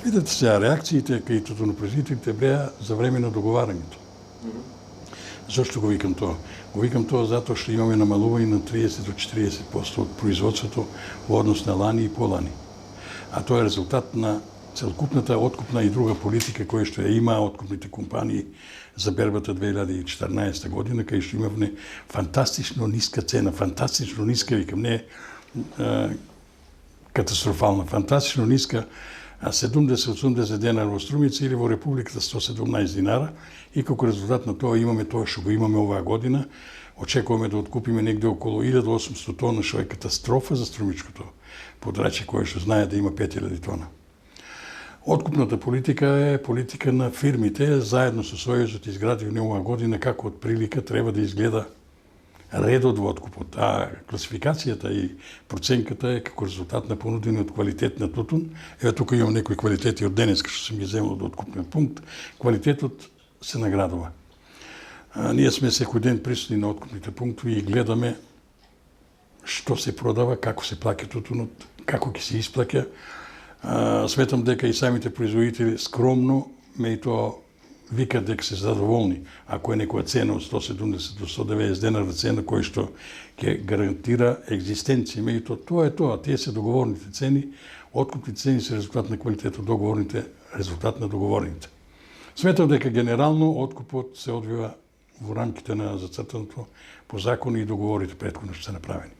Видете сега, реакциите кај тютюнопроизводителите беа за време на договарањето. Зошто го викам тоа? Го викам тоа затоа што имаме намалување на 30 до 40% од производството во однос на лани и полани. А тоа е резултат на целокупната откупна и друга политика која што ја имаа откупните компании за бербата 2014 година, кај што имавме фантастично ниска цена, фантастично ниска, викам, не катастрофална, фантастично ниска, 70-80 денара во Струмица или во Републиката 117 динара, и како резултат на тоа имаме тоа што го имаме оваа година. Очекуваме да откупиме негде околу 1800 тона, што е катастрофа за струмичкото подрачје, кое што знае да има 5000 тона. Откупната политика е политика на фирмите, заедно со Сојузот изградивме оваа година како од прилика треба да изгледа редот во откупот. А класификацијата и проценката е како резултат на понудениот квалитет на тутун. Ева тука имам некои квалитети од денеска што сум ги земал од откупниот пункт. Квалитетот се наградува. Ние сме секој ден присутни на откупните пунктови и гледаме што се продава, како се плаќа тутунот, како ќе се исплаќа. Сметам дека и самите производители скромно, и тоа викат дека се задоволни. Ако е некоја цена од 170 до 190 денара цена кој што ќе гарантира екзистенција, меѓутоа тоа е тоа, тие се договорните цени, откупните цени се резултат на квалитетот, договорните резултат на договорните. Сметам дека генерално откупот се одвива во рамките на зацртаното по закони и договорите претходно што се направени.